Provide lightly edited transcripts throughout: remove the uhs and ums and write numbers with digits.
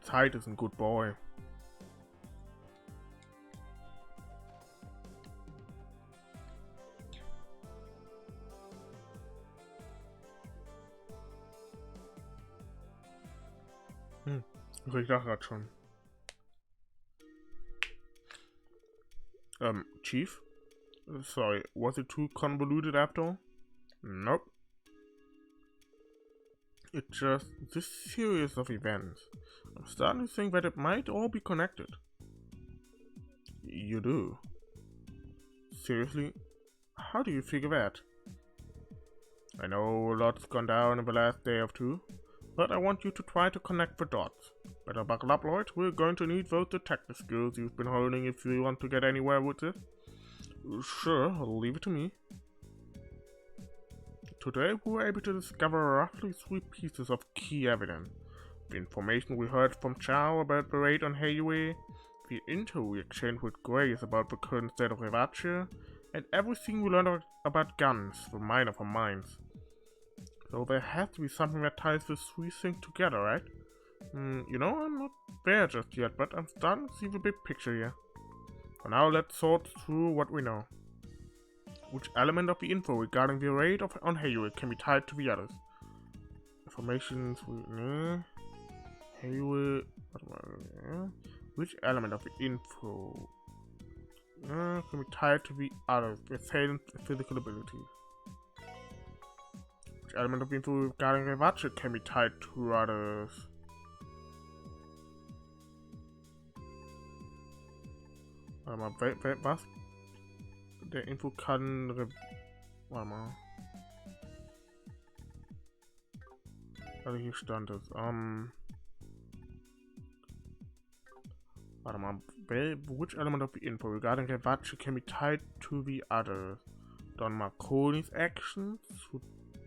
Zeit is a good boy. Ich dachte gerade schon. Chief? Sorry, was it too convoluted after all? Nope. It's just this series of events. I'm starting to think that it might all be connected. You do? Seriously? How do you figure that? I know a lot's gone down in the last day or two, but I want you to try to connect the dots. Better buckle up, Lloyd. We're going to need those detective skills you've been honing if you want to get anywhere with this. Sure, I'll leave it to me. Today we were able to discover roughly 3 pieces of key evidence. The information we heard from Chow about the raid on Heimat, the intel we exchanged with Grace about the current state of Revache, and everything we learned about guns, the mine of our minds. So there has to be something that ties the 3 things together, right? You know, I'm not there just yet, but I'm starting to see the big picture here. For now, let's sort through what we know. Which element of the info regarding the raid on Heimat can be tied to the others? Information Heimat. Which element of the info can be tied to the others? The salient physical abilities. Which element of the info regarding Revache can be tied to others? Warte mal, was? Der Info kann... Warte mal. Also hier stand es. Warte mal. Which element of the info regarding Revache can be tied to the others? Dann mal Konis Actions zu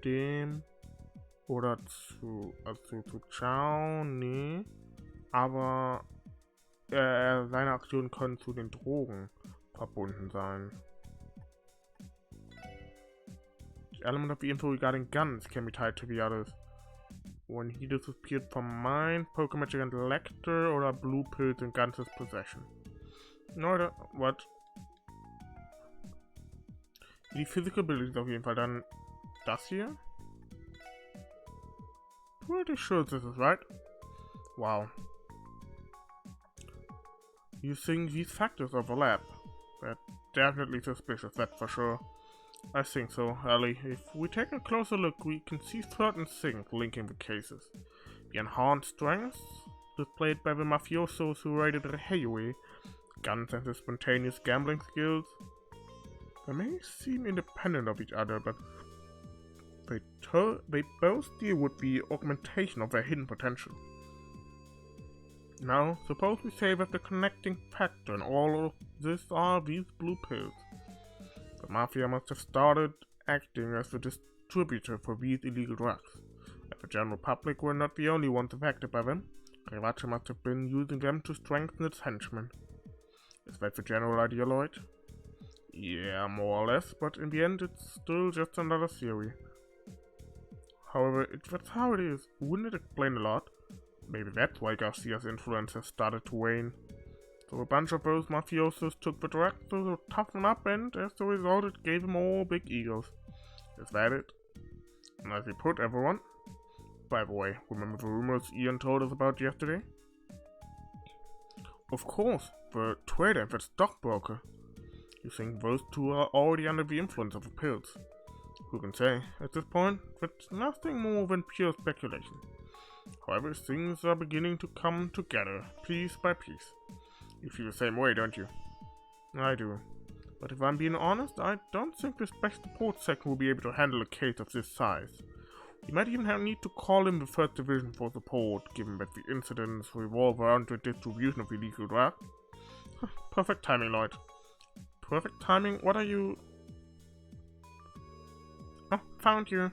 dem... Oder zu... Also zu Chow, nee. Aber... seine Aktionen können zu den Drogen verbunden sein. The element of the info regarding guns can be tied to the others. When he disappeared from mine, Poker Magic and Lecter oder Blue Pills in Guns' possession. No, what? Die Physical Abilities auf jeden Fall. Dann das hier. Pretty sure this is right. Wow. You think these factors overlap? They're definitely suspicious, that's for sure. I think so, Elie. If we take a closer look, we can see certain things linking the cases. The enhanced strengths displayed by the mafiosos who raided Heimat, guns and the spontaneous gambling skills. They may seem independent of each other, but they both deal with the augmentation of their hidden potential. Now, suppose we say that the connecting factor in all of this are these blue pills. The Mafia must have started acting as the distributor for these illegal drugs. If the general public were not the only ones affected by them, Revache must have been using them to strengthen its henchmen. Is that the general idea, Lloyd? Yeah, more or less, but in the end it's still just another theory. However, if that's how it is, wouldn't it explain a lot? Maybe that's why Garcia's influence has started to wane. So a bunch of those mafiosos took the drugs to toughen up, and as a result it gave them all big egos. Is that it? And as he put, everyone. By the way, remember the rumors Ian told us about yesterday? Of course, the trader and the stockbroker. You think those two are already under the influence of the pills? Who can say? At this point, that's nothing more than pure speculation. However, things are beginning to come together, piece by piece. You feel the same way, don't you? I do. But if I'm being honest, I don't think the Special Support Section will be able to handle a case of this size. We might even need to call in the 1st Division for support, given that the incidents revolve around the distribution of illegal drugs. Perfect timing, Lloyd. Perfect timing? What are you... Oh, found you.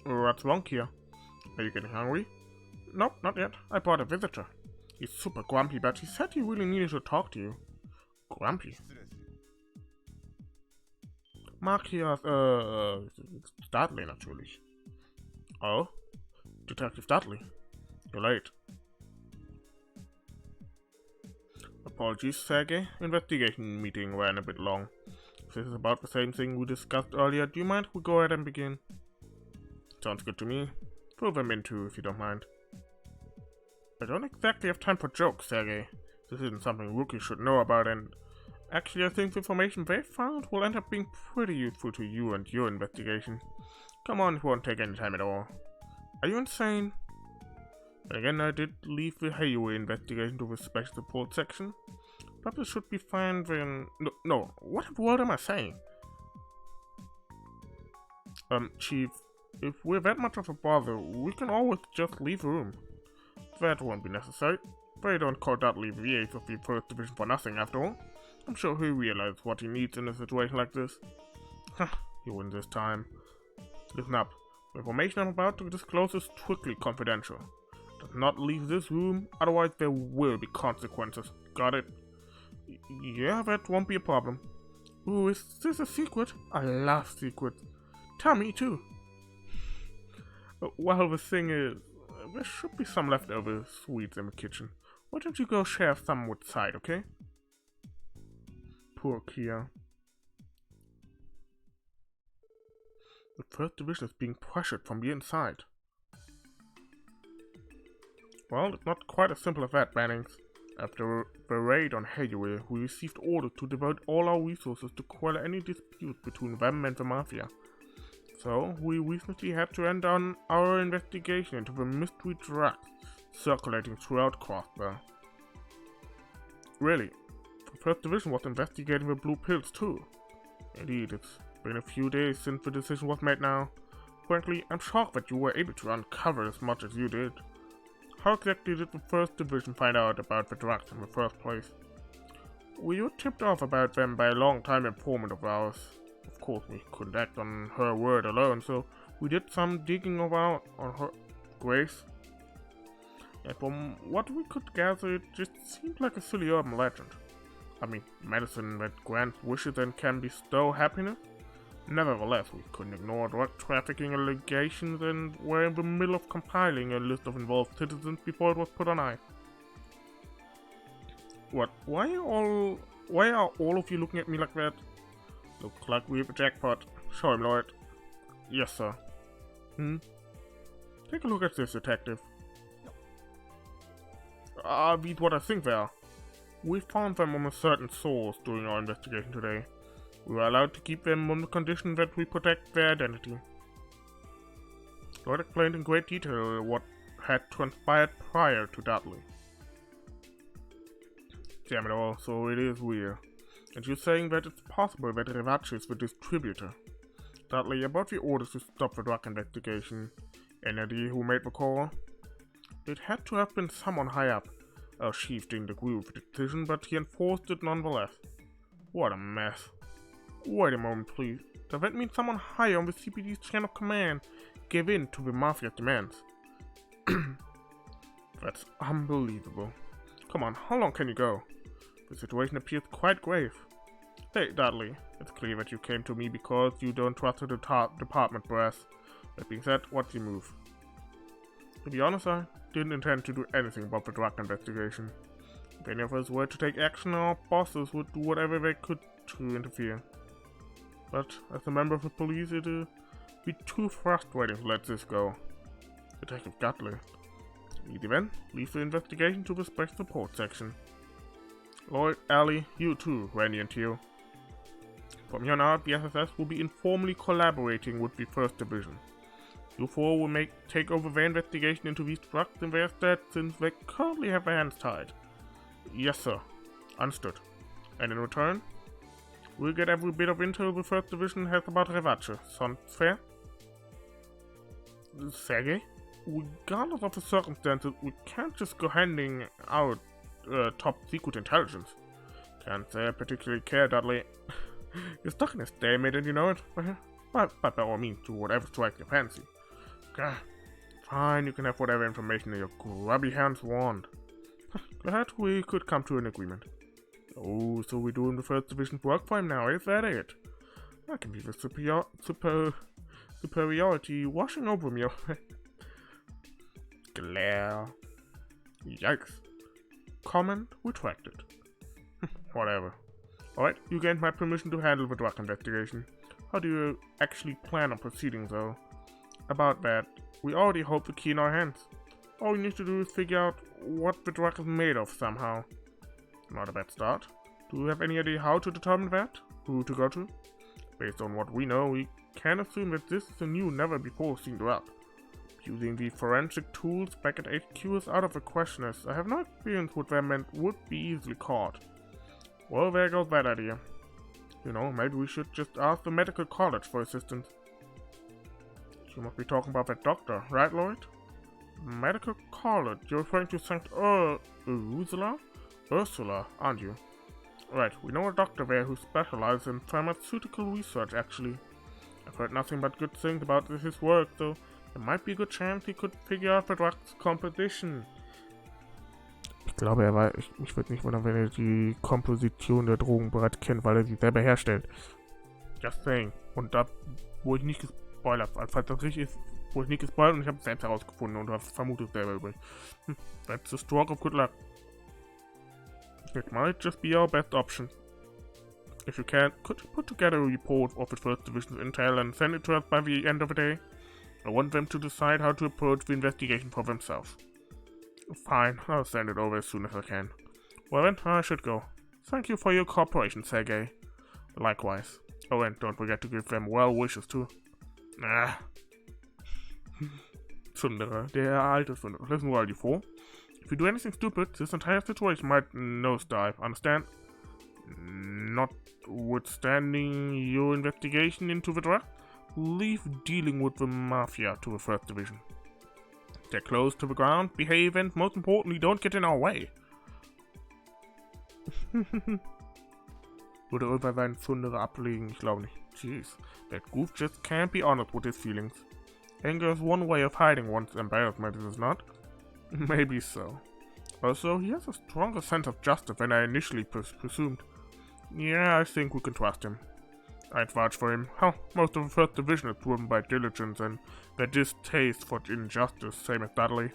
What's wrong here? Are you getting hungry? Nope, not yet. I brought a visitor. He's super grumpy, but he said he really needed to talk to you. Grumpy? Matthias, Stadler natürlich. Oh? Detective Dudley. You're late. Apologies, Sergey. Investigation meeting ran a bit long. If this is about the same thing we discussed earlier, do you mind if we go ahead and begin? Sounds good to me. Throw them in too, if you don't mind. I don't exactly have time for jokes, Sergey. This isn't something rookies should know about, and actually I think the information they found will end up being pretty useful to you and your investigation. Come on, it won't take any time at all. Are you insane? But again, I did leave the highway investigation to the special support section. But this should be fine then. No, what word am I saying? Chief, if we're that much of a bother, we can always just leave the room. That won't be necessary. They don't call Dudley the ace of the 1st Division for nothing, after all. I'm sure he realizes what he needs in a situation like this. He wins this time. Listen up. The information I'm about to disclose is strictly confidential. Do not leave this room, otherwise there will be consequences. Got it? Yeah, that won't be a problem. Ooh, is this a secret? I love secrets. Tell me too. Well, the thing is, there should be some leftover sweets in the kitchen. Why don't you go share some with Side, okay? Poor Kia. The 1st Division is being pressured from the inside. Well, it's not quite as simple as that, Bannings. After the raid on Hayway, we received orders to devote all our resources to quell any dispute between them and the Mafia. So, we recently had to end on our investigation into the mystery drugs circulating throughout Crossbell. Really, the 1st Division was investigating the blue pills too. Indeed, it's been a few days since the decision was made now. Frankly, I'm shocked that you were able to uncover as much as you did. How exactly did the 1st Division find out about the drugs in the first place? We were tipped off about them by a long-time informant of ours. Of course, we couldn't act on her word alone, so we did some digging of our on her grace. And from what we could gather, it just seemed like a silly urban legend. I mean, medicine that grants wishes and can bestow happiness? Nevertheless, we couldn't ignore drug trafficking allegations and were in the middle of compiling a list of involved citizens before it was put on ice. What? Why are all of you looking at me like that? Looks like we hit the jackpot. Show him, Lloyd. Yes, sir. Take a look at this, detective. Are these what I think they are? We found them on a certain source during our investigation today. We were allowed to keep them on the condition that we protect their identity. Lloyd explained in great detail what had transpired prior to Dudley. Damn it all, so it is weird. And you're saying that it's possible that Revache is the distributor. Dudley, about the orders to stop the drug investigation. Any idea who made the call? It had to have been someone high up. Our chief didn't agree with the decision, but he enforced it nonetheless. What a mess. Wait a moment, please. Does that mean someone higher on the CPD's chain of command gave in to the Mafia's demands? That's unbelievable. Come on, how long can you go? The situation appears quite grave. Hey, Dudley, it's clear that you came to me because you don't trust the department brass. That being said, what's your move? To be honest, I didn't intend to do anything about the drug investigation. If any of us were to take action, our bosses would do whatever they could to interfere. But as a member of the police, it would be too frustrating to let this go. Detective Dudley. Easy then, leave the investigation to the special support section. Lloyd, Elie, you too, Randy and Tio. From here on out, the SSS will be informally collaborating with the 1st Division. You four will take over their investigation into these drugs in their stead, since they currently have their hands tied. Yes, sir. Understood. And in return, we'll get every bit of intel the 1st Division has about Revache. Sound fair? Sergey? Regardless of the circumstances, we can't just go handing out top secret intelligence. Can't say I particularly care, Dudley. You're stuck in a stalemate and you know it. But by all means, do whatever strikes your fancy. Okay. Fine, you can have whatever information your grubby hands want. Glad we could come to an agreement. Oh, so we're doing the 1st Division's work for him now, is that it? I can be the superiority washing over me. glare. Yikes. Comment retracted. Whatever. Alright, you gained my permission to handle the drug investigation. How do you actually plan on proceeding, though? About that, we already hold the key in our hands. All we need to do is figure out what the drug is made of somehow. Not a bad start. Do you have any idea how to determine that? Who to go to? Based on what we know, we can assume that this is a new, never-before-seen drug. Using the forensic tools back at HQ is out of the question, as I have no experience with them and would be easily caught. Well, there goes that idea. You know, maybe we should just ask the medical college for assistance. You must be talking about that doctor, right, Lloyd? Medical college? You're referring to St. Ursula, aren't you? Right, we know a doctor there who specializes in pharmaceutical research, actually. I've heard nothing but good things about his work, so there might be a good chance he could figure out the drug's composition. Ich glaube, mich würde nicht wundern, wenn er die Komposition der Drogen bereits kennt, weil er sie selber herstellt. Just saying. Und da, wo ich nicht gespoilert, falls das richtig ist, wo ich nicht gespoilert und ich habe es selbst herausgefunden und habe vermutet selber übrig. That's a stroke of good luck. It might just be our best option. If you can, could you put together a report of the First Division's intel and send it to us by the end of the day? I want them to decide how to approach the investigation for themselves. Fine, I'll send it over as soon as I can. Well then, I should go. Thank you for your cooperation, Sergei. Likewise. Oh, and don't forget to give them well wishes too. Tsundere, der alte Tsundere. Listen well, you fool. If you do anything stupid, this entire situation might nosedive, understand? Notwithstanding your investigation into the drug, leave dealing with the Mafia to the First Division. They're close to the ground, behave, and most importantly, don't get in our way. Würde über seinen Tsundere ablegen? Ich glaube nicht. Jeez, that goof just can't be honest with his feelings. Anger is one way of hiding one's embarrassment, is it not? Maybe so. Also, he has a stronger sense of justice than I initially presumed. Yeah, I think we can trust him. I'd vouch for him. Most of the First Division is driven by diligence and their distaste for injustice, same as Dudley.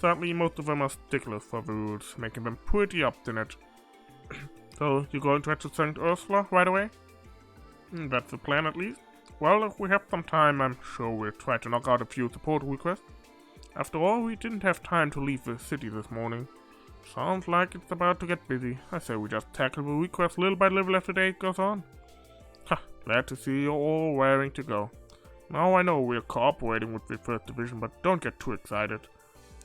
Sadly, most of them are sticklers for the rules, making them pretty obstinate. So, you're going to head to St. Ursula right away? That's the plan, at least. Well, if we have some time, I'm sure we'll try to knock out a few support requests. After all, we didn't have time to leave the city this morning. Sounds like it's about to get busy. I say we just tackle the requests little by little as the day goes on. Glad to see you're all raring to go. Now I know we're cooperating with the First Division, but don't get too excited.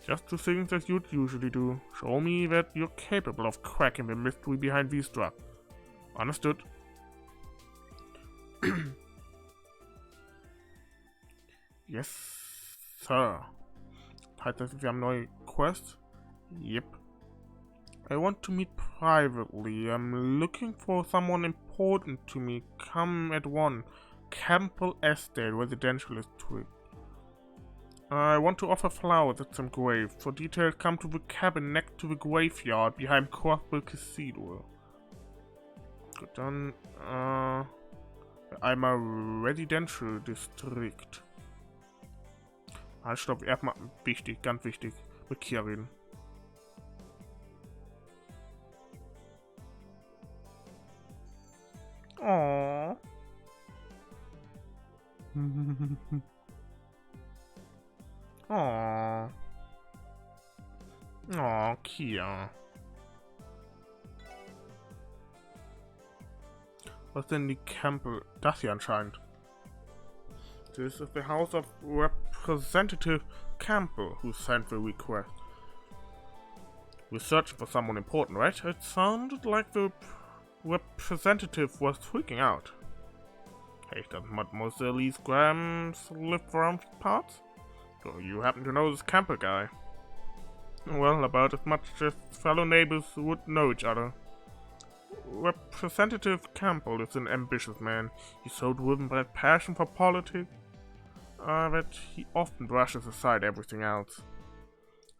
Just do things as you'd usually do. Show me that you're capable of cracking the mystery behind these drugs. Understood? Yes, sir. Heißt das, wir haben neue Quests? Yep. I want to meet privately. I'm looking for someone important to me. Come at 1. Campbell Estate, Residential District. I want to offer flowers at some grave. For details, come to the cabin next to the graveyard behind Crossbell Cathedral. Gut, dann, einmal Residential District. Halt, stopp, erstmal wichtig, ganz wichtig, mit Kia reden. Oh. Oh. Oh, Kia. Was denn die Campbell? Das hier anscheinend. This is the house of Representative Campbell, who sent the request. We're searching for someone important, right? It sounded like the representative was freaking out. Hey, doesn't Mademoiselle Elise Grams live around these parts? So you happen to know this Campbell guy? Well, about as much as fellow neighbors would know each other. Representative Campbell is an ambitious man. He's so driven by that passion for politics that he often brushes aside everything else.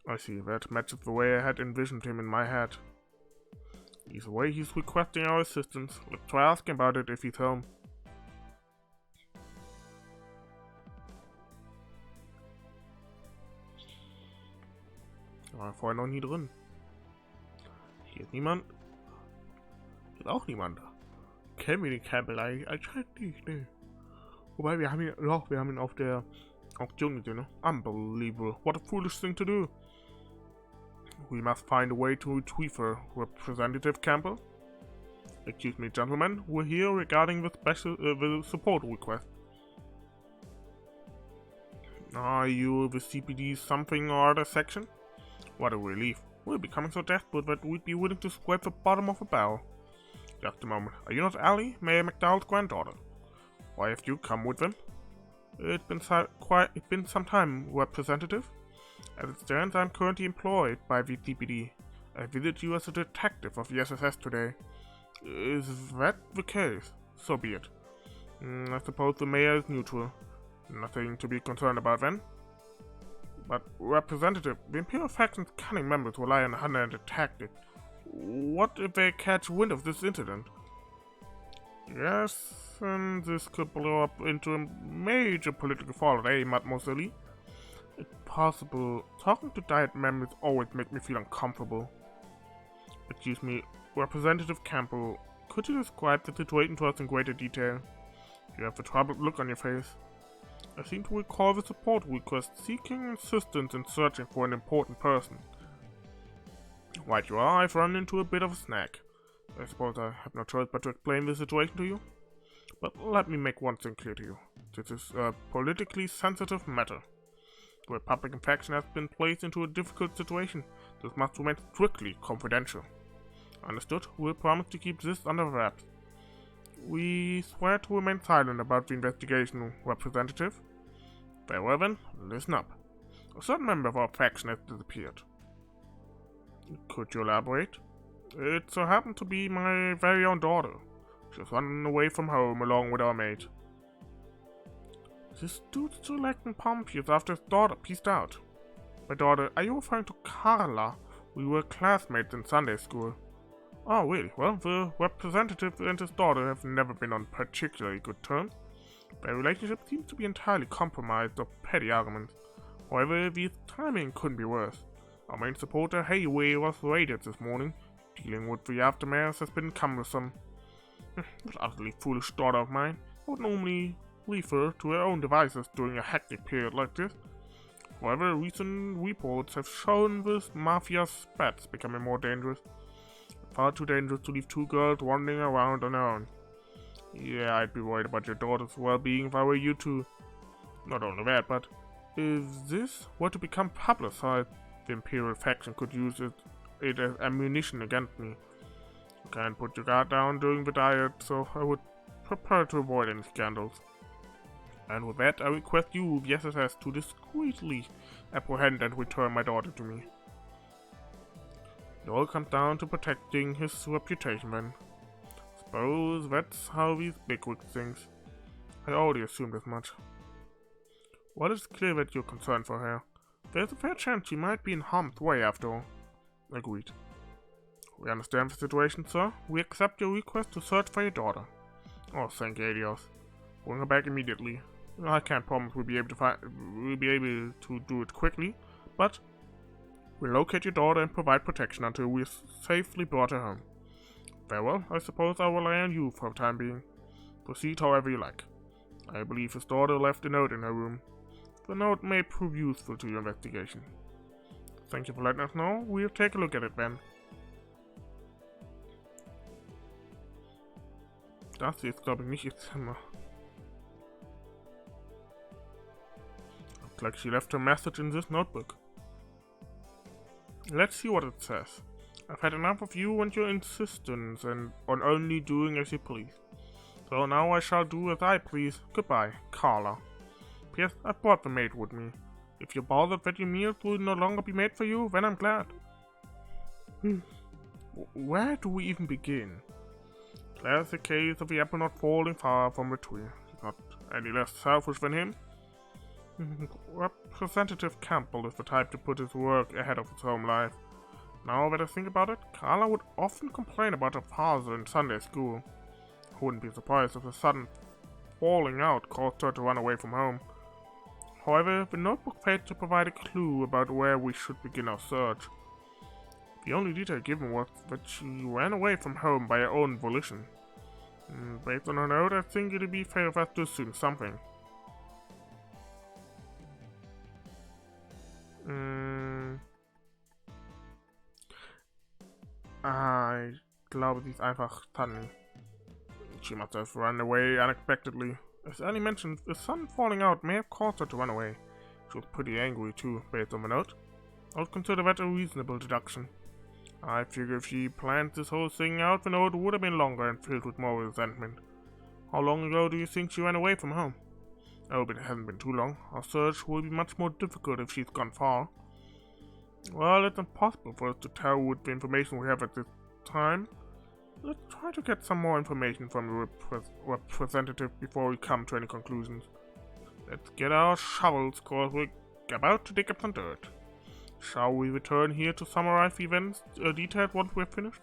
I see, that matches the way I had envisioned him in my head. Either way, he's requesting our assistance. Let's try asking about it if he's home. vorher noch nie drin. Hier ist niemand. Hier ist auch niemand da. Kennen wir den Campbell eigentlich? Anscheinend nicht, ne. Wobei, wir haben ihn auf der Auktion gesehen, ne? Unbelievable. What a foolish thing to do. We must find a way to retrieve her. Representative Campbell? Excuse me, gentlemen. We're here regarding the support request. Are you the CPD's something or other section? What a relief. We're becoming so desperate that we'd be willing to scrape the bottom of a barrel. Just a moment. Are you not Elie, Mayor MacDowell's granddaughter? Why have you come with them? It's been some time, Representative. As it stands, I'm currently employed by the CPD. I visit you as a detective of the SSS today. Is that the case? So be it. I suppose the mayor is neutral. Nothing to be concerned about then. But, Representative, the Imperial faction's cunning members rely on hunter and tactics. What if they catch wind of this incident? Yes, and this could blow up into a major political fallout, eh, Mademoiselle? It's possible. Talking to Diet members always makes me feel uncomfortable. Excuse me, Representative Campbell, could you describe the situation to us in greater detail? You have a troubled look on your face. I seem to recall the support request seeking assistance in searching for an important person. Right you are, I've run into a bit of a snag. I suppose I have no choice but to explain the situation to you. But let me make one thing clear to you. This is a politically sensitive matter. The Republican faction has been placed into a difficult situation. This must remain strictly confidential. Understood? We'll promise to keep this under wraps. We swear to remain silent about the investigation, Representative. Very well then, listen up. A certain member of our faction has disappeared. Could you elaborate? It so happened to be my very own daughter. She's run away from home along with our mate. This dude's too lacking Pompous after his daughter pieced out. My daughter, are you referring to Carla? We were classmates in Sunday school. Oh, really? Well, the representative and his daughter have never been on particularly good terms. Their relationship seems to be entirely compromised of petty arguments. However, the timing couldn't be worse. Our main supporter, Hayway, was raided this morning. Dealing with the aftermath has been cumbersome. That utterly foolish daughter of mine. I would normally leave her to her own devices during a hectic period like this. However, recent reports have shown this mafia spats becoming more dangerous. Far too dangerous to leave two girls wandering around on their own. Yeah, I'd be worried about your daughter's well-being if I were you too. Not only that, but if this were to become publicized, the Imperial faction could use it as ammunition against me. You can't put your guard down during the diet, so I would prepare to avoid any scandals. And with that, I request you, the SSS, to discreetly apprehend and return my daughter to me. It all comes down to protecting his reputation then. Suppose that's how these bigwigs think. I already assumed as much. Well, it's clear that you're concerned for her. There's a fair chance she might be in harm's way after all. Agreed. We understand the situation, sir. We accept your request to search for your daughter. Oh, thank you, Adios. Bring her back immediately. I can't promise we'll be able to do it quickly, but we'll locate your daughter and provide protection until we've safely brought her home. Very well, I suppose I'll rely on you for the time being. Proceed however you like. I believe his daughter left a note in her room. The note may prove useful to your investigation. Thank you for letting us know. We'll take a look at it then. Das hier ist, glaube ich, nicht ihr Zimmer. Looks like she left her message in this notebook. Let's see what it says. I've had enough of you and your insistence on only doing as you please. So now I shall do as I please. Goodbye, Carla. P.S. I brought the maid with me. If you're bothered that your meals will no longer be made for you, then I'm glad. Where do we even begin? There's the case of the apple not falling far from the tree. He's not any less selfish than him. Representative Campbell is the type to put his work ahead of his home life. Now that I think about it, Carla would often complain about her father in Sunday school. I wouldn't be surprised if the sudden falling out caused her to run away from home. However, the notebook failed to provide a clue about where we should begin our search. The only detail given was that she ran away from home by her own volition. Based on her note, I think it'd be fair of us to assume something. Ich glaube, sie ist einfach funny. She must have run away unexpectedly. As Elie mentioned, the sun falling out may have caused her to run away. She was pretty angry too, based on the note. I would consider that a reasonable deduction. I figure if she planned this whole thing out, the note would have been longer and filled with more resentment. How long ago do you think she ran away from home? I hope it hasn't been too long. Our search will be much more difficult if she's gone far. Well, it's impossible for us to tell with the information we have at this time. Let's try to get some more information from the representative before we come to any conclusions. Let's get our shovels, cause we're about to dig up some dirt. Shall we return here to summarize the events detailed once we're finished?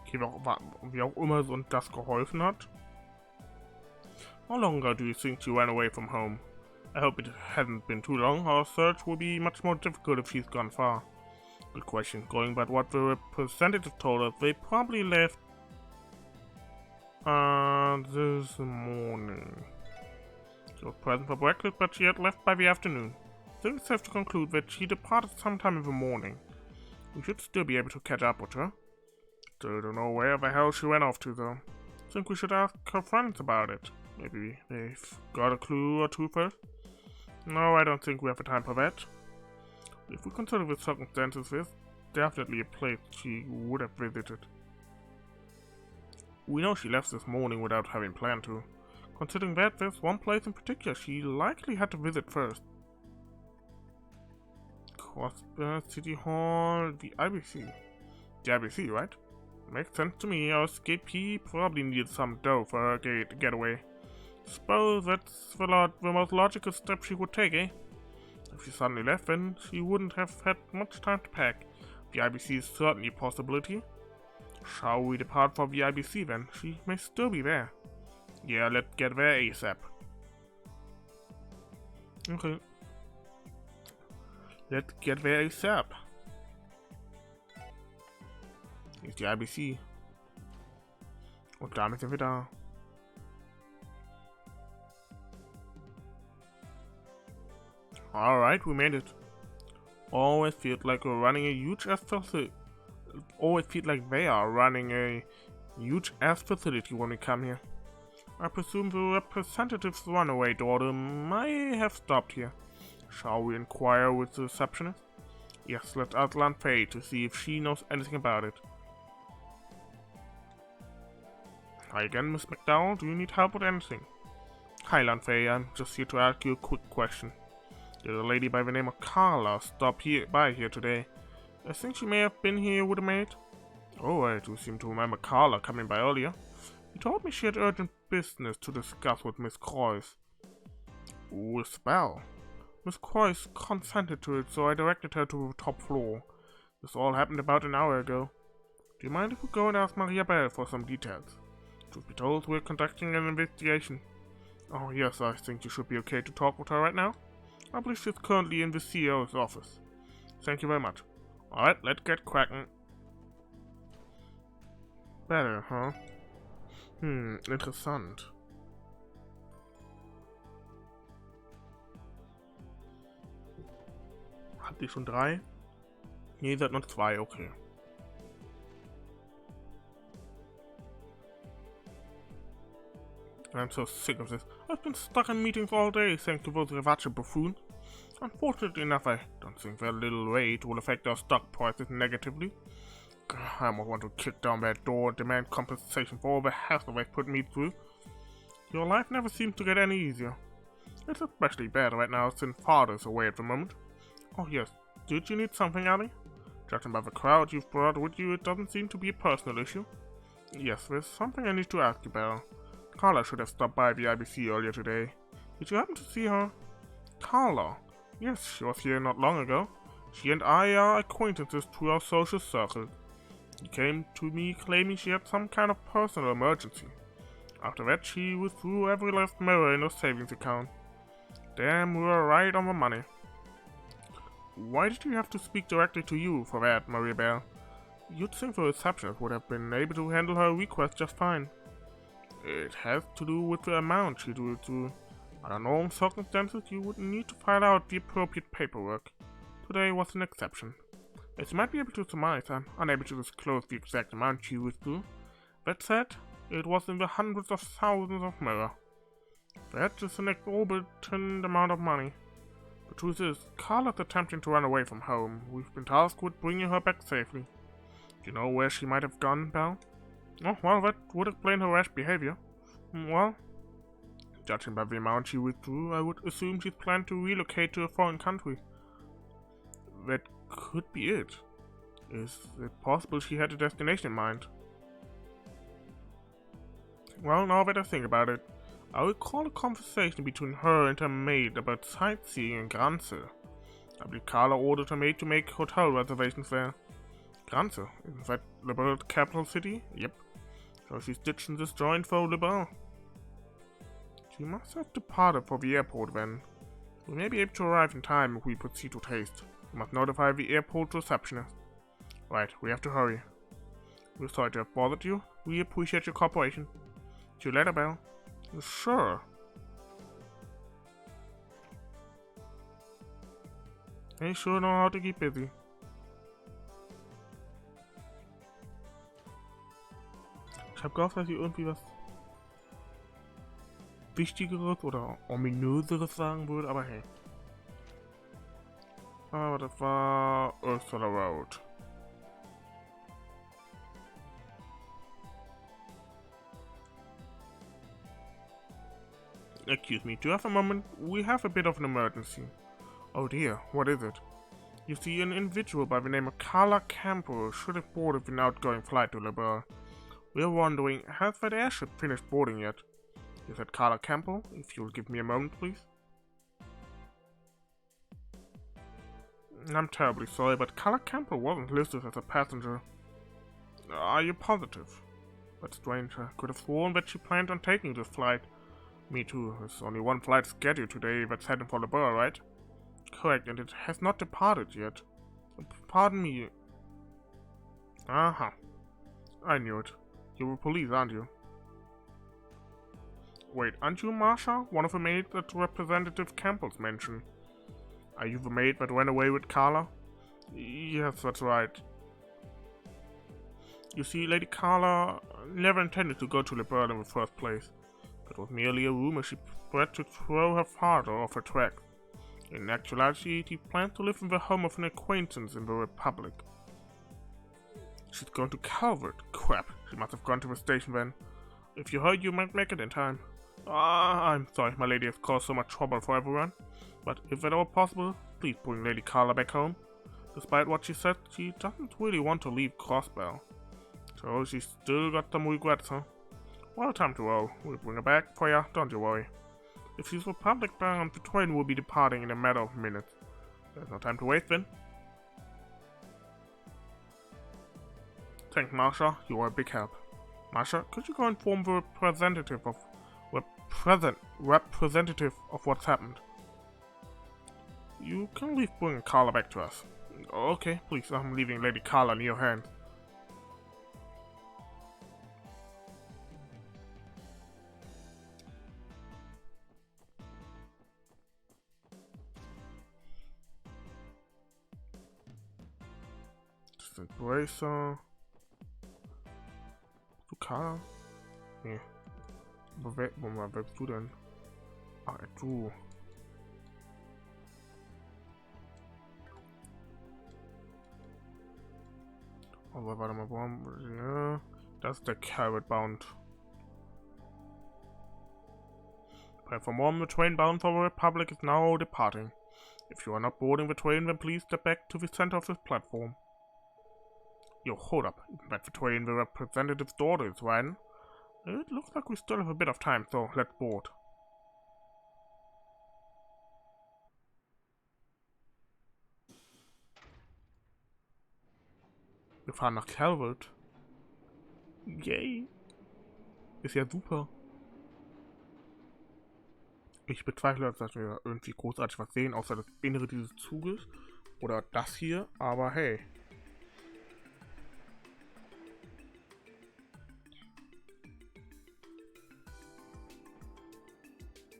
Okay, wie auch immer uns das geholfen hat. How long ago do you think she ran away from home? I hope it hasn't been too long. Our search will be much more difficult if she's gone far. Good question. Going by what the representative told us, they probably left this morning. She was present for breakfast, but she had left by the afternoon. I think it's safe to conclude that she departed sometime in the morning. We should still be able to catch up with her. Still don't know where the hell she ran off to, though. Think we should ask her friends about it. Maybe they've got a clue or two first? No, I don't think we have the time for that. If we consider the circumstances, there's definitely a place she would have visited. We know she left this morning without having planned to. Considering that, there's one place in particular she likely had to visit first. Crossbell City Hall, the IBC. The IBC, right? Makes sense to me. Our escapee probably needed some dough for her getaway. Suppose that's the most logical step she would take, eh? If she suddenly left, then she wouldn't have had much time to pack. The IBC is certainly a possibility. Shall we depart for the IBC then? She may still be there. Yeah, let's get there ASAP. Okay. Let's get there ASAP. Hier ist die IBC. Und damit sind wir da. Alright, we made it. Always feels like we're running a huge ass facility. Always feel like they are running a huge ass facility when we come here. I presume the representative's runaway daughter may have stopped here. Shall we inquire with the receptionist? Yes, let's ask Lanfei to see if she knows anything about it. Hi again, Miss MacDowell. Do you need help with anything? Hi, Lanfei. I'm just here to ask you a quick question. Did a lady by the name of Carla stop by here today? I think she may have been here with a maid. Oh, I do seem to remember Carla coming by earlier. He told me she had urgent business to discuss with Miss Croix. Ooh, a spell. Miss Croix consented to it, so I directed her to the top floor. This all happened about an hour ago. Do you mind if we go and ask Maria Bell for some details? Truth be told, we're conducting an investigation. Oh yes, I think you should be okay to talk with her right now. I believe she's currently in the CEO's office. Thank you very much. Alright, let's get cracking. Better, huh? Interessant. Habt ihr schon 3? Ne, ihr seid noch 2, okay. I'm so sick of this. I've been stuck in meetings all day thanks to those Revache buffoons. Unfortunately enough, I don't think their little rate will affect our stock prices negatively. I almost want to kick down that door and demand compensation for all the hassle they've put me through. Your life never seems to get any easier. It's especially bad right now since Father's away at the moment. Oh yes, did you need something, Elie? Judging by the crowd you've brought with you, it doesn't seem to be a personal issue. Yes, there's something I need to ask you, Belle. Carla should have stopped by the IBC earlier today. Did you happen to see her? Carla? Yes, she was here not long ago. She and I are acquaintances through our social circle. She came to me claiming she had some kind of personal emergency. After that, she withdrew every last mirror in her savings account. Damn, we were right on the money. Why did you have to speak directly to you for that, Maria Belle? You'd think the receptionist would have been able to handle her request just fine. It has to do with the amount she drew to. Under normal circumstances, you would need to file out the appropriate paperwork. Today was an exception. As you might be able to surmise, I'm unable to disclose the exact amount she withdrew. That said, it was in the hundreds of thousands of mirror. That is an exorbitant amount of money. The truth is, Carla's attempting to run away from home. We've been tasked with bringing her back safely. Do you know where she might have gone, Belle? Oh, well, that would explain her rash behavior. Well, judging by the amount she withdrew, I would assume she's planned to relocate to a foreign country. That could be it. Is it possible she had a destination in mind? Well, now that I think about it, I recall a conversation between her and her maid about sightseeing in Granze. I believe Carla ordered her maid to make hotel reservations there. Granze? Is that Liberal's capital city? Yep. So she's ditching this joint for Liberal. She must have departed for the airport then. We may be able to arrive in time if we proceed to haste. We must notify the airport receptionist. Right, we have to hurry. We're sorry to have bothered you. We appreciate your cooperation. See you later, Belle. Sure. They sure know how to keep busy. Ich hab gehofft, dass ich irgendwie was Wichtigeres oder Ominöseres sagen würde, aber hey. Aber das war Ursula Road. Excuse me, do you have a moment? We have a bit of an emergency. Oh dear, what is it? You see, an individual by the name of Carla Campbell should have boarded an outgoing flight to Liberal. We are wondering, has that airship finished boarding yet? Is that Carla Campbell? If you'll give me a moment, please. I'm terribly sorry, but Carla Campbell wasn't listed as a passenger. Are you positive? That's strange. I could have sworn that she planned on taking this flight. Me too. There's only one flight scheduled today that's heading for Liberal, right? Correct, and it has not departed yet. Pardon me. Aha. I knew it. You're police, aren't you? Wait, aren't you Marsha? One of the maids that Representative Campbell's mentioned. Are you the maid that ran away with Carla? Yes, that's right. You see, Lady Carla never intended to go to Liberal in the first place. That was merely a rumor she spread to throw her father off her track. In actuality, she plans to live in the home of an acquaintance in the Republic. She's going to Calvert. Crap, she must have gone to the station then. If you heard, you might make it in time. I'm sorry, my lady has caused so much trouble for everyone. But if at all possible, please bring Lady Carla back home. Despite what she said, she doesn't really want to leave Crossbell. So she's still got some regrets, huh? Well, time to roll. We'll bring her back for ya, don't you worry. If she's Republic bound, the train will be departing in a matter of minutes. There's no time to waste then. Thanks, Marsha. You are a big help. Marsha, could you go inform the representative of what's happened? You can leave bringing Carla back to us. Okay, please, I'm leaving Lady Carla in your hands. Bracer. Du Carla? Nee. Aber wer bist du denn? Ah, du. Aber warte mal, warum? Ja, das ist der Carrot Bound. Platform 1, the train bound for the Republic is now departing. If you are not boarding the train, then please step back to the center of this platform. Yo, hold up. That's the train the representative's daughter is riding. It looks like we still have a bit of time, so let's board. Wir fahren nach Calvert. Yay. Ist ja super. Ich bezweifle, dass wir irgendwie großartig was sehen, außer das Innere dieses Zuges. Oder das hier, aber hey.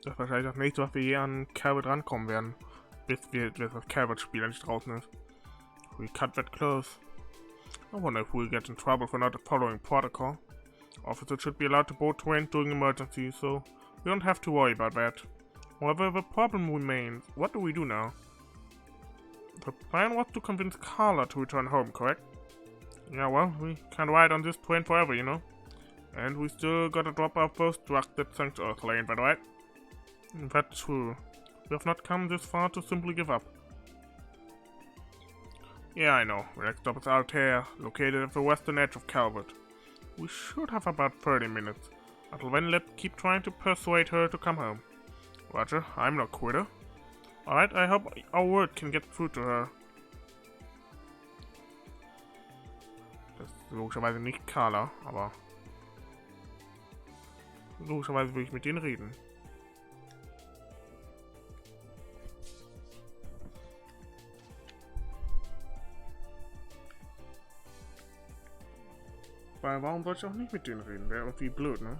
Das ist wahrscheinlich das nächste, was wir hier an Calvert rankommen werden. Bis das Calvert-Spiel endlich draußen ist. We cut that close. I wonder if we'll get in trouble for not following protocol. Officers should be allowed to board trains during emergencies, so we don't have to worry about that. However, the problem remains. What do we do now? The plan was to convince Carla to return home, correct? Yeah, well, we can't ride on this train forever, you know. And we still gotta drop our first truck that sank to Earth lane, by the way. That's true. We have not come this far to simply give up. Yeah, I know. The next stop is Altair, located at the western edge of Calvert. We should have about 30 minutes. Until then, let's keep trying to persuade her to come home. Roger, I'm no quitter. Alright, I hope our word can get through to her. Das ist logischerweise nicht Carla, aber logischerweise will ich mit denen reden. Weil warum sollte ich auch nicht mit denen reden? Wäre irgendwie blöd, ne?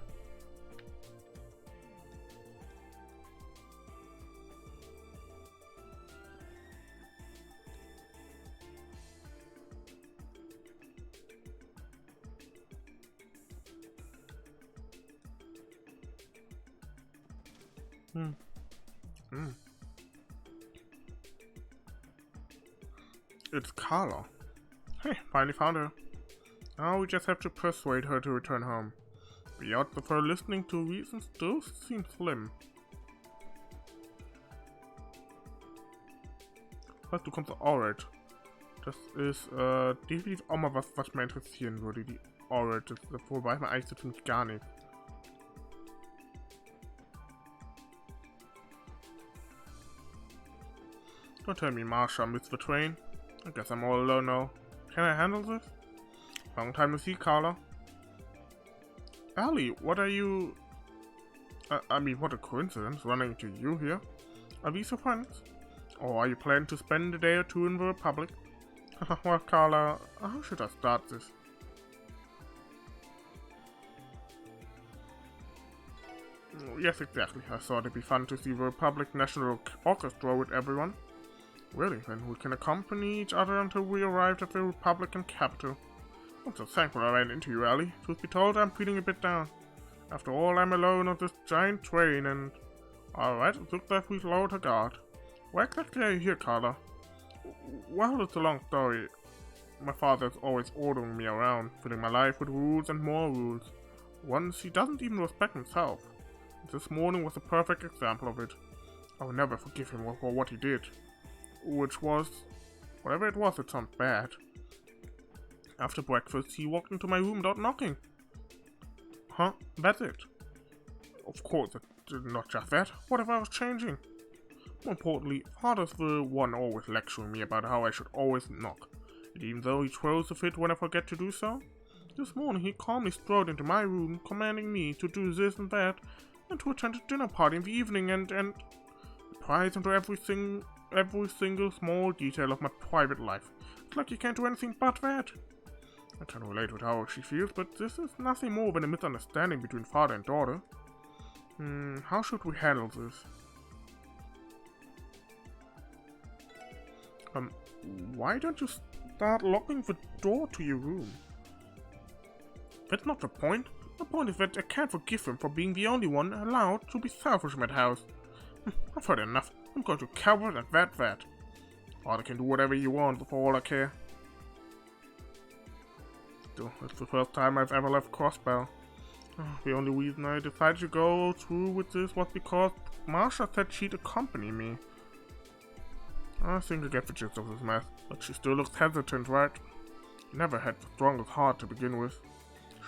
It's Carla. Hey, finally found her. Now we just have to persuade her to return home. The odds of her listening to reason still seem slim. Was, du kommst Orat. Das ist definitiv auch mal was mich interessieren würde, die Orat. Davor weiß man eigentlich so ziemlich gar nicht. Don't tell me Marsha missed the train. I guess I'm all alone now. Can I handle this? Long time to see, Carla. Elie, what are you... I mean, what a coincidence, running into you here. Are we so friends? Or are you planning to spend a day or two in the Republic? Well, Carla, how should I start this? Yes, exactly. I thought it'd be fun to see the Republic National Orchestra with everyone. Really, then we can accompany each other until we arrive at the Republican capital. I'm so thankful I ran into you, Elie. Truth be told, I'm feeling a bit down. After all, I'm alone on this giant train and... Alright, it looks like we've lowered her guard. Why exactly are you here, Carla? Well, it's a long story. My father's always ordering me around, filling my life with rules and more rules. Once, he doesn't even respect himself. This morning was a perfect example of it. I will never forgive him for what he did. Which was... Whatever it was, it sounds bad. After breakfast, he walked into my room without knocking. Huh? That's it. Of course, not just that. What if I was changing? More importantly, Father's the one always lecturing me about how I should always knock. And even though he throws a fit when I forget to do so, this morning he calmly strode into my room, commanding me to do this and that, and to attend a dinner party in the evening and pries into every single small detail of my private life. It's like he can't do anything but that. I can relate with how she feels, but this is nothing more than a misunderstanding between father and daughter. How should we handle this? Why don't you start locking the door to your room? That's not the point. The point is that I can't forgive him for being the only one allowed to be selfish in that house. I've heard enough. I'm going to Calvert and that. Father can do whatever he wants for all I care. Still, it's the first time I've ever left Crossbell. The only reason I decided to go through with this was because Marsha said she'd accompany me. I think I get the gist of this mess, but she still looks hesitant, right? She never had the strongest heart to begin with.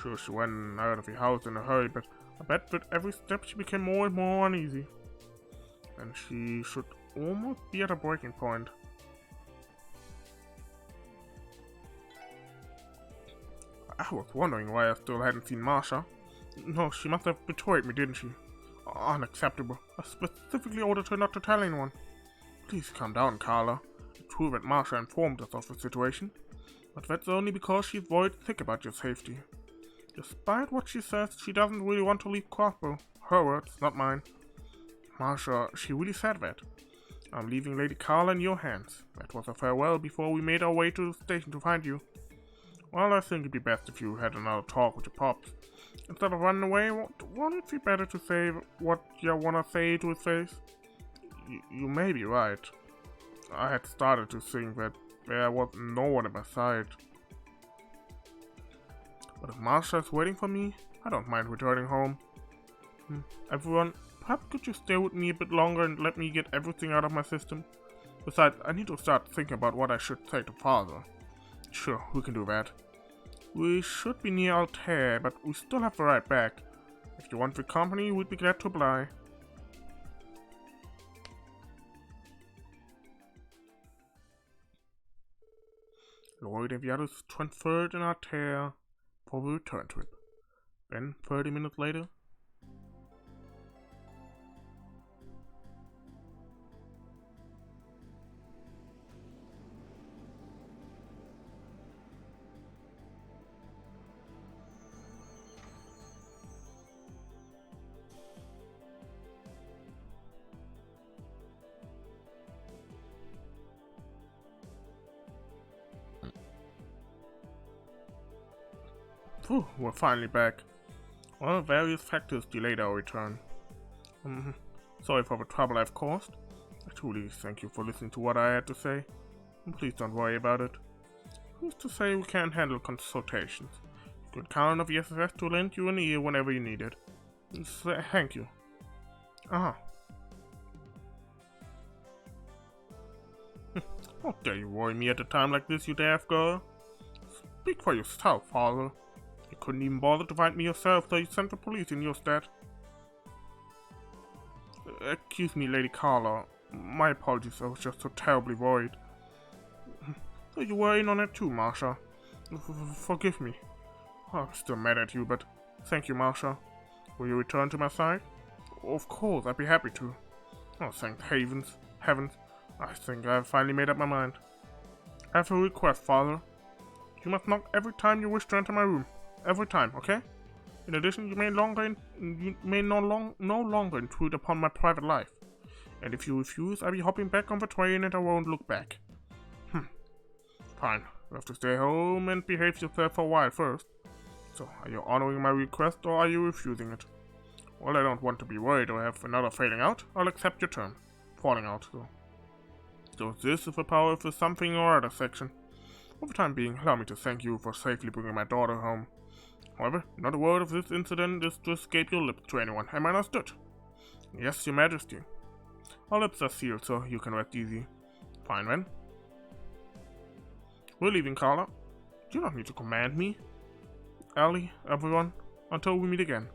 Sure, she went out of the house in a hurry, but I bet with every step she became more and more uneasy. And she should almost be at a breaking point. I was wondering why I still hadn't seen Marsha. No, she must have betrayed me, didn't she? Unacceptable. I specifically ordered her not to tell anyone. Please calm down, Carla. It's true that Marsha informed us of the situation, but that's only because she's worried sick about your safety. Despite what she says, she doesn't really want to leave Crossbell. Her words, not mine. Marsha, she really said that. I'm leaving Lady Carla in your hands. That was a farewell before we made our way to the station to find you. Well, I think it'd be best if you had another talk with your pops. Instead of running away, won't it be better to say what you wanna say to his face? You may be right. I had started to think that there was no one at my side. But if Marsha is waiting for me, I don't mind returning home. Everyone, perhaps could you stay with me a bit longer and let me get everything out of my system? Besides, I need to start thinking about what I should say to Father. Sure, we can do that. We should be near Altair, but we still have the ride back. If you want the company, we'd be glad to oblige. Lloyd and the others transferred in Altair for the return trip. Then, 30 minutes later, we're finally back. Well, various factors delayed our return. Sorry for the trouble I've caused. I truly thank you for listening to what I had to say. And please don't worry about it. Who's to say we can't handle consultations? You can count on the SSS to lend you an ear whenever you need it. Thank you. How dare you worry me at a time like this, you daft girl? Speak for yourself, Father. You couldn't even bother to find me yourself, so you sent the police in your stead. Excuse me, Lady Carla. My apologies, I was just so terribly worried. So you were in on it too, Marsha. Forgive me. I'm still mad at you, but thank you, Marsha. Will you return to my side? Of course, I'd be happy to. Oh, thank heavens. I think I've finally made up my mind. I have a request, Father. You must knock every time you wish to enter my room. Every time, okay? In addition, you may no longer intrude upon my private life. And if you refuse, I'll be hopping back on the train and I won't look back. Fine. You have to stay home and behave yourself for a while first. So, are you honoring my request or are you refusing it? Well, I don't want to be worried or have another failing out. I'll accept your term. Falling out, though. So this is the power of the something or other section. For the time being, allow me to thank you for safely bringing my daughter home. However, not a word of this incident is to escape your lips to anyone. Am I understood? Yes, Your Majesty. Our lips are sealed, so you can rest easy. Fine, then. We're leaving, Carla. You don't need to command me. Elie, everyone, until we meet again.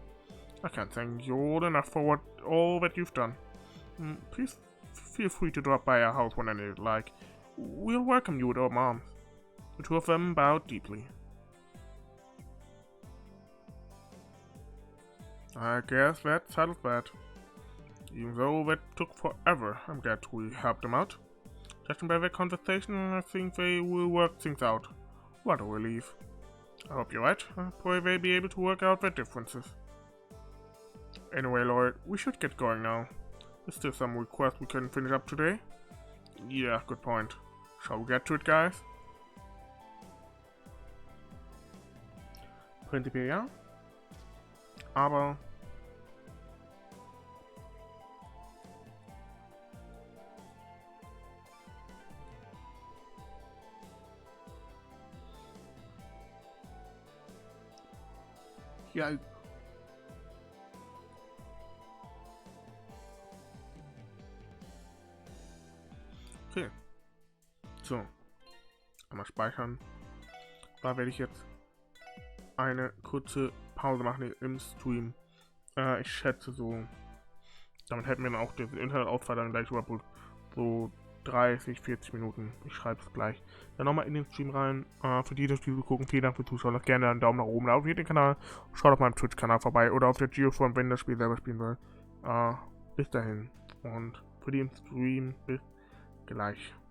I can't thank you all enough for all that you've done. Please feel free to drop by our house whenever you'd like. We'll welcome you with open arms. The two of them bowed deeply. I guess that settles that. Even though that took forever, I'm glad we helped them out. Judging by their conversation, I think they will work things out. What a relief. I hope you're right. I pray they'll be able to work out their differences. Anyway, Lloyd, we should get going now. There's still some requests we couldn't finish up today. Yeah, good point. Shall we get to it, guys? Prinzipiell ja. Aber ja, Okay. So. Einmal speichern. Da werde ich jetzt eine kurze Pause machen im Stream. Ich schätze so, damit hätten wir dann auch den Internetausfall dann gleich überbrückt. So 30, 40 Minuten. Ich schreibe es gleich. Dann nochmal in den Stream rein. Für die, die das Video gucken, vielen Dank fürs Zuschauen. Lasst gerne einen Daumen nach oben. Abonniert den Kanal. Schaut auf meinem Twitch-Kanal vorbei oder auf der Geofront, wenn ihr das Spiel selber spielen will. Bis dahin. Und für die im Stream bis gleich.